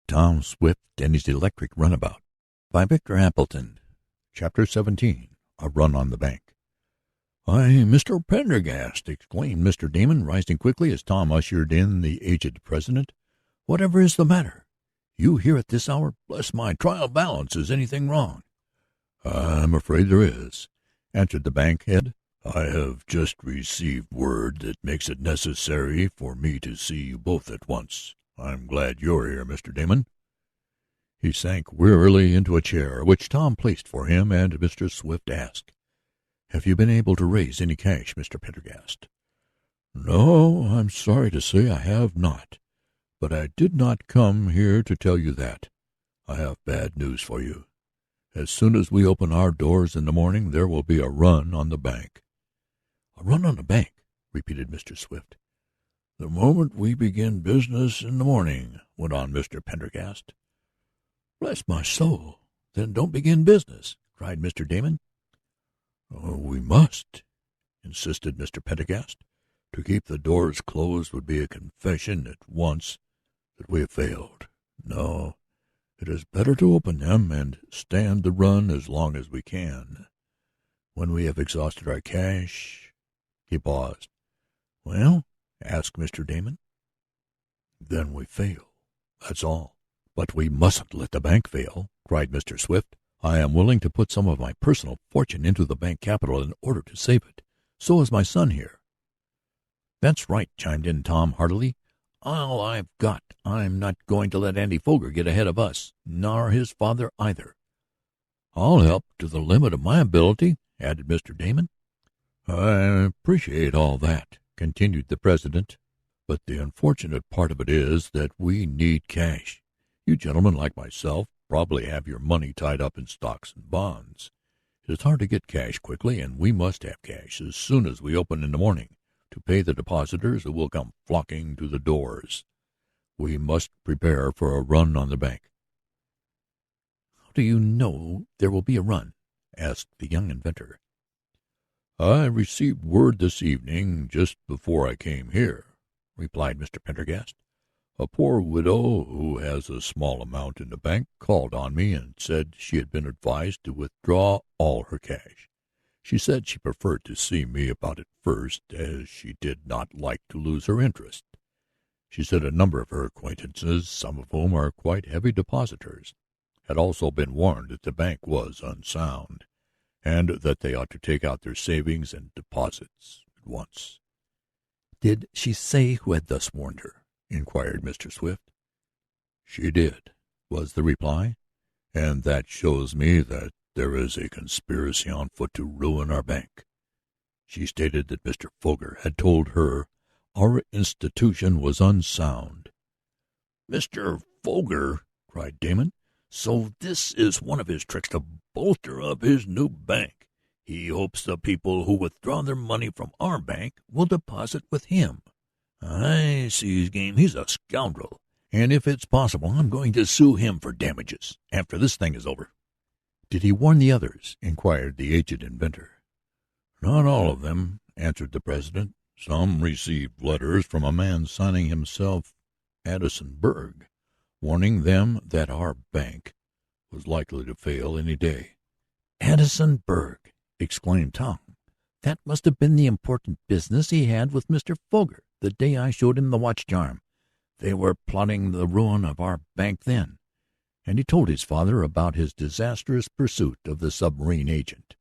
Tom Swift and His Electric Runabout by Victor Appleton. Chapter 17. A Run on the Bank. "Why, Mr. Pendergast!" exclaimed Mr. Damon, rising quickly as Tom ushered in the aged president. "Whatever is the matter? You here at this hour? Bless my trial balance! Is anything wrong?" "I'm afraid there is," answered the bank head. "I have just received word that makes it necessary for me to see you both at once. I'm glad you're here, Mr. Damon." He sank wearily into a chair, which Tom placed for him, and Mr. Swift asked, "Have you been able to raise any cash, Mr. Pendergast?" "No, I'm sorry to say I have not. But I did not come here to tell you that. I have bad news for you. As soon as we open our doors in the morning, there will be a run on the bank." "A run on the bank?" repeated Mr. Swift. "The moment we begin business in the morning," went on Mr. Pendergast. "Bless my soul! Then don't begin business!" cried Mr. Damon. "Oh, we must," insisted Mr. Pendergast. "To keep the doors closed would be a confession at once that we have failed. No, it is better to open them and stand the run as long as we can. When we have exhausted our cash—" He paused. "Well?" asked Mr. Damon. "Then we fail. That's all." "But we mustn't let the bank fail," cried Mr. Swift. "I am willing to put some of my personal fortune into the bank capital in order to save it. So is my son here." "That's right," chimed in Tom heartily. "All I've got. I'm not going to let Andy Foger get ahead of us, nor his father either." "I'll help to the limit of my ability," added Mr. Damon. "I appreciate all that," continued the president, "but the unfortunate part of it is that we need cash. You gentlemen, like myself, probably have your money tied up in stocks and bonds. It is hard to get cash quickly, and we must have cash as soon as we open in the morning to pay the depositors who will come flocking to the doors. We must prepare for a run on the bank." "How do you know there will be a run?" asked the young inventor. "I received word this evening, just before I came here," replied Mr. Pendergast. "A poor widow who has a small amount in the bank called on me and said she had been advised to withdraw all her cash. She said she preferred to see me about it first, as she did not like to lose her interest. She said a number of her acquaintances, some of whom are quite heavy depositors, had also been warned that the bank was unsound, and that they ought to take out their savings and deposits at once." "Did she say who had thus warned her?" inquired Mr. Swift. "She did," was the reply, "and that shows me that there is a conspiracy on foot to ruin our bank. She stated that Mr. Foger had told her our institution was unsound." "Mr. Foger!" cried Damon. "So this is one of his tricks to bolster up his new bank. He hopes the people who withdraw their money from our bank will deposit with him. I see his game. He's a scoundrel, and if it's possible I'm going to sue him for damages after this thing is over." "Did he warn the others?" inquired the aged inventor. "Not all of them," answered the president. "Some received letters from a man signing himself Addison Berg, warning them that our bank was likely to fail any day." "Addison Berg!" exclaimed Tom. "That must have been the important business he had with Mr. Foger the day I showed him the watch charm. They were plotting the ruin of our bank then." And he told his father about his disastrous pursuit of the submarine agent.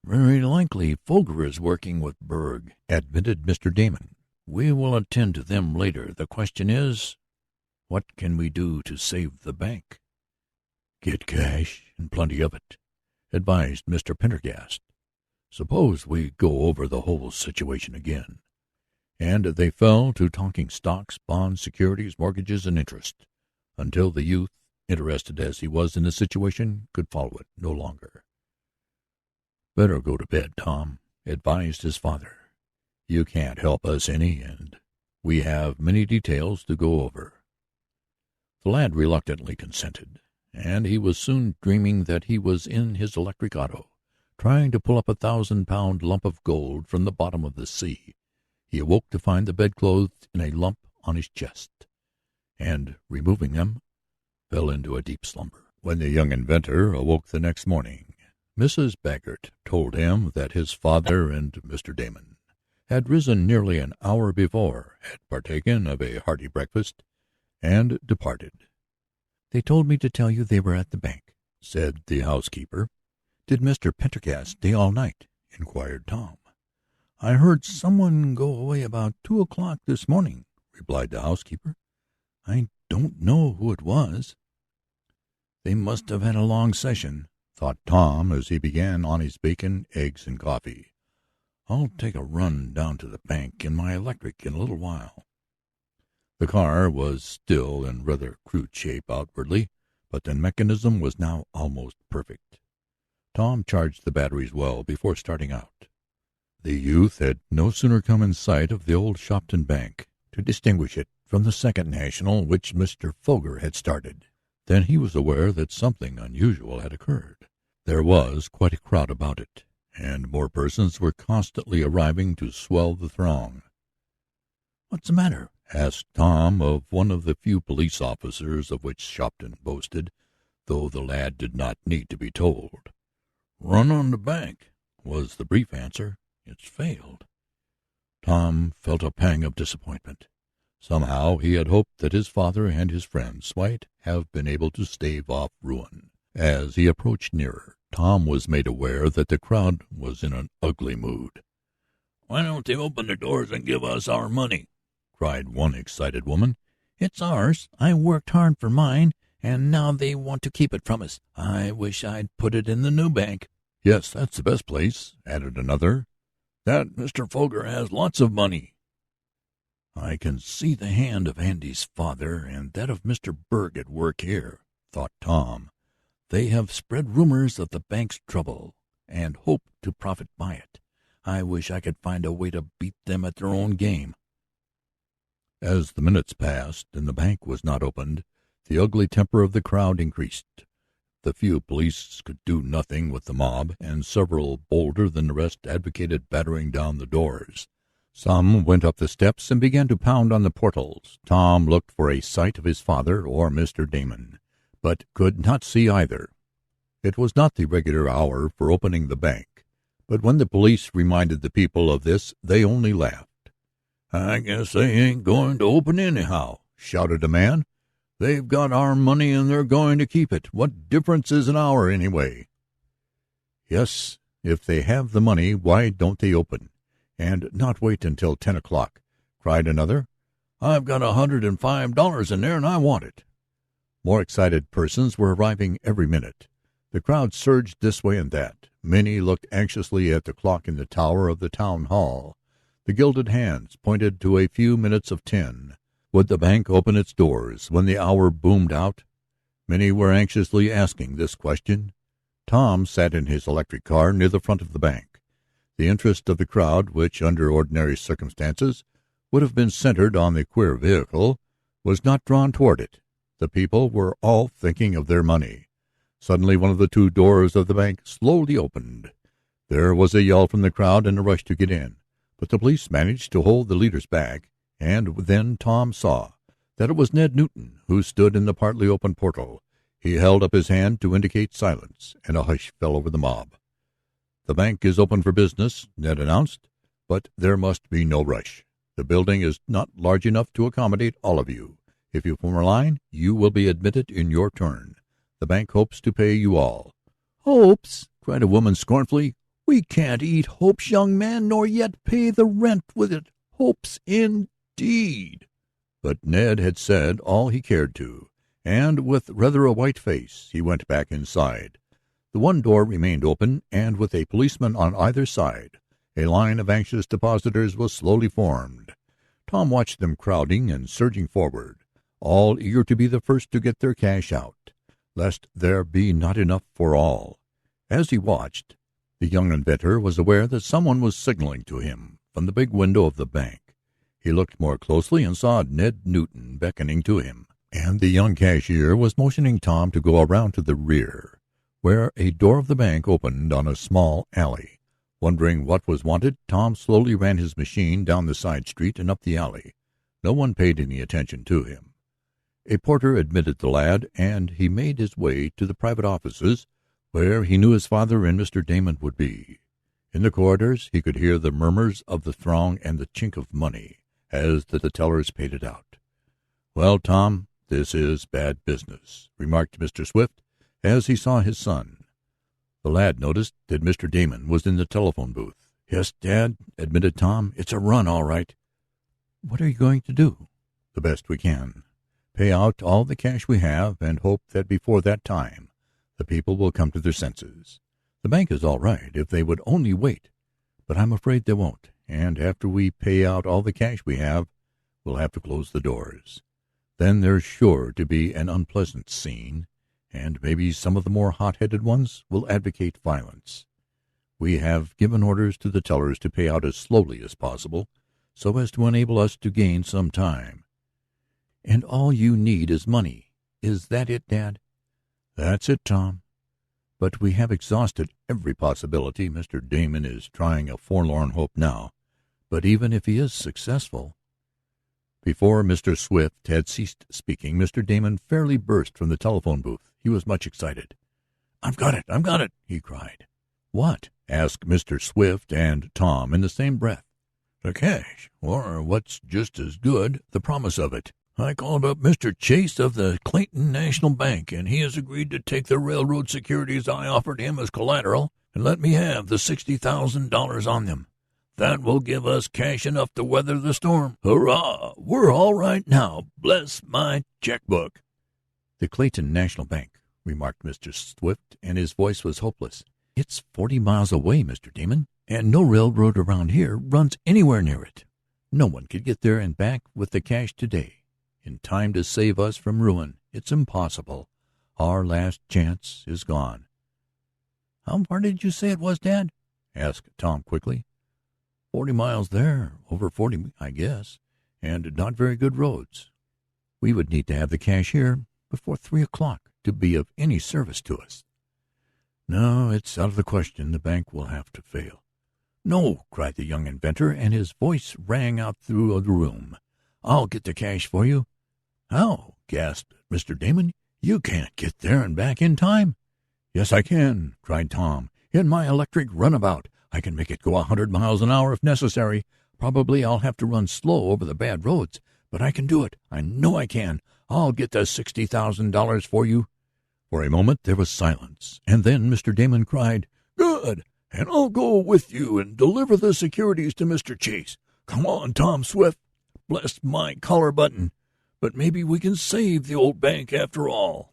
"Very likely Foger is working with Berg," admitted Mr. Damon. "We will attend to them later. The question is, what can we do to save the bank?" "Get cash, and plenty of it," advised Mr. Pendergast. "Suppose we go over the whole situation again." And they fell to talking stocks, bonds, securities, mortgages, and interest, until the youth, interested as he was in the situation, could follow it no longer. "Better go to bed, Tom," advised his father. "You can't help us any, and we have many details to go over." The lad reluctantly consented, and he was soon dreaming that he was in his electric auto, trying to pull up a 1,000-pound lump of gold from the bottom of the sea. He awoke to find the bedclothes in a lump on his chest, and, removing them, fell into a deep slumber. When the young inventor awoke the next morning, Mrs. Baggert told him that his father and Mr. Damon had risen nearly an hour before, had partaken of a hearty breakfast, and departed. "They told me to tell you they were at the bank," said the housekeeper. "Did Mr. Pendergast stay all night?" inquired Tom. "I heard someone go away about 2 o'clock this morning," replied the housekeeper. "I don't know who it was." "They must have had a long session," thought Tom as he began on his bacon, eggs, and coffee. "I'll take a run down to the bank in my electric in a little while." The car was still in rather crude shape outwardly, but the mechanism was now almost perfect. Tom charged the batteries well before starting out. The youth had no sooner come in sight of the old Shopton Bank, to distinguish it from the Second National which Mr. Foger had started, than he was aware that something unusual had occurred. There was quite a crowd about it, and more persons were constantly arriving to swell the throng. "What's the matter?" asked Tom of one of the few police officers of which Shopton boasted, though the lad did not need to be told. "Run on the bank," was the brief answer. "It's failed." Tom felt a pang of disappointment. Somehow he had hoped that his father and his friends might have been able to stave off ruin. As he approached nearer, Tom was made aware that the crowd was in an ugly mood. "Why don't they open the doors and give us our money?" cried one excited woman. "It's ours. I worked hard for mine, and now they want to keep it from us. I wish I'd put it in the new bank." "Yes, that's the best place," added another. "That Mr. Foger has lots of money." "I can see the hand of Andy's father and that of Mr. Berg at work here," thought Tom. "They have spread rumors of the bank's trouble and hope to profit by it. I wish I could find a way to beat them at their own game." As the minutes passed and the bank was not opened, the ugly temper of the crowd increased. The few police could do nothing with the mob, and several bolder than the rest advocated battering down the doors. Some went up the steps and began to pound on the portals. Tom looked for a sight of his father or Mr. Damon, but could not see either. It was not the regular hour for opening the bank, but when the police reminded the people of this they only laughed. "I guess they ain't going to open anyhow," shouted a man. "They've got our money and they're going to keep it. What difference is an hour anyway?" "Yes, if they have the money, why don't they open, and not wait until 10 o'clock?" cried another. "I've got $105 in there and I want it." More excited persons were arriving every minute. The crowd surged this way and that. Many looked anxiously at the clock in the tower of the town hall. The gilded hands pointed to a few minutes of 10. Would the bank open its doors when the hour boomed out? Many were anxiously asking this question. Tom sat in his electric car near the front of the bank. The interest of the crowd, which under ordinary circumstances would have been centered on the queer vehicle, was not drawn toward it. The people were all thinking of their money. Suddenly one of the two doors of the bank slowly opened. There was a yell from the crowd and a rush to get in, but the police managed to hold the leaders back. And then Tom saw that it was Ned Newton who stood in the partly open portal. He held up his hand to indicate silence, and a hush fell over the mob. "The bank is open for business," Ned announced, "but there must be no rush. The building is not large enough to accommodate all of you. If you form a line, you will be admitted in your turn. The bank hopes to pay you all." "Hopes!" cried a woman scornfully. "We can't eat hopes, young man, nor yet pay the rent with it. Hopes indeed!" But Ned had said all he cared to, and with rather a white face he went back inside. The one door remained open, and with a policeman on either side, a line of anxious depositors was slowly formed. Tom watched them crowding and surging forward, all eager to be the first to get their cash out, lest there be not enough for all. As he watched, the young inventor was aware that someone was signaling to him from the big window of the bank. He looked more closely and saw Ned Newton beckoning to him, and the young cashier was motioning Tom to go around to the rear, where a door of the bank opened on a small alley. Wondering what was wanted, Tom slowly ran his machine down the side street and up the alley. No one paid any attention to him. A porter admitted the lad, and he made his way to the private offices where he knew his father and Mr. Damon would be. In the corridors he could hear the murmurs of the throng and the chink of money as the tellers paid it out. "Well, Tom, this is bad business," remarked Mr. Swift as he saw his son. The lad noticed that Mr. Damon was in the telephone booth. "Yes, Dad," admitted Tom. "It's a run, all right." "What are you going to do?" "The best we can. Pay out all the cash we have, and hope that before that time the people will come to their senses. The bank is all right if they would only wait, but I'm afraid they won't, and after we pay out all the cash we have, we'll have to close the doors. Then there's sure to be an unpleasant scene, and maybe some of the more hot-headed ones will advocate violence. We have given orders to the tellers to pay out as slowly as possible, so as to enable us to gain some time." "And all you need is money. Is that it, Dad?" "That's it, Tom. But we have exhausted every possibility. Mr. Damon is trying a forlorn hope now, but even if he is successful—" Before Mr. Swift had ceased speaking, Mr. Damon fairly burst from the telephone booth. He was much excited. I've got it!" he cried. "What?" asked Mr. Swift and Tom in the same breath. "The cash, or what's just as good, the promise of it. I called up Mr. Chase of the Clayton National Bank, and he has agreed to take the railroad securities I offered him as collateral and let me have the $60,000 on them. That will give us cash enough to weather the storm. Hurrah! We're all right now. Bless my checkbook." "The Clayton National Bank," remarked Mr. Swift, and his voice was hopeless. "It's 40 miles away, Mr. Damon, and no railroad around here runs anywhere near it. No one could get there and back with the cash today in time to save us from ruin. It's impossible. Our last chance is gone." "How far did you say it was, Dad?" asked Tom quickly. 40 miles there, over 40, I guess, and not very good roads. We would need to have the cash here before 3 o'clock to be of any service to us." "No, it's out of the question. The bank will have to fail." "No!" cried the young inventor, and his voice rang out through the room. "I'll get the cash for you." "How?" gasped Mr. Damon. "You can't get there and back in time." "Yes, I can," cried Tom. "In my electric runabout. I can make it go 100 miles an hour if necessary. Probably I'll have to run slow over the bad roads, but I can do it. I know I can. I'll get the $60,000 for you." For a moment there was silence, and then Mr. Damon cried, "Good! And I'll go with you and deliver the securities to Mr. Chase. Come on, Tom Swift. Bless my collar button. But maybe we can save the old bank after all."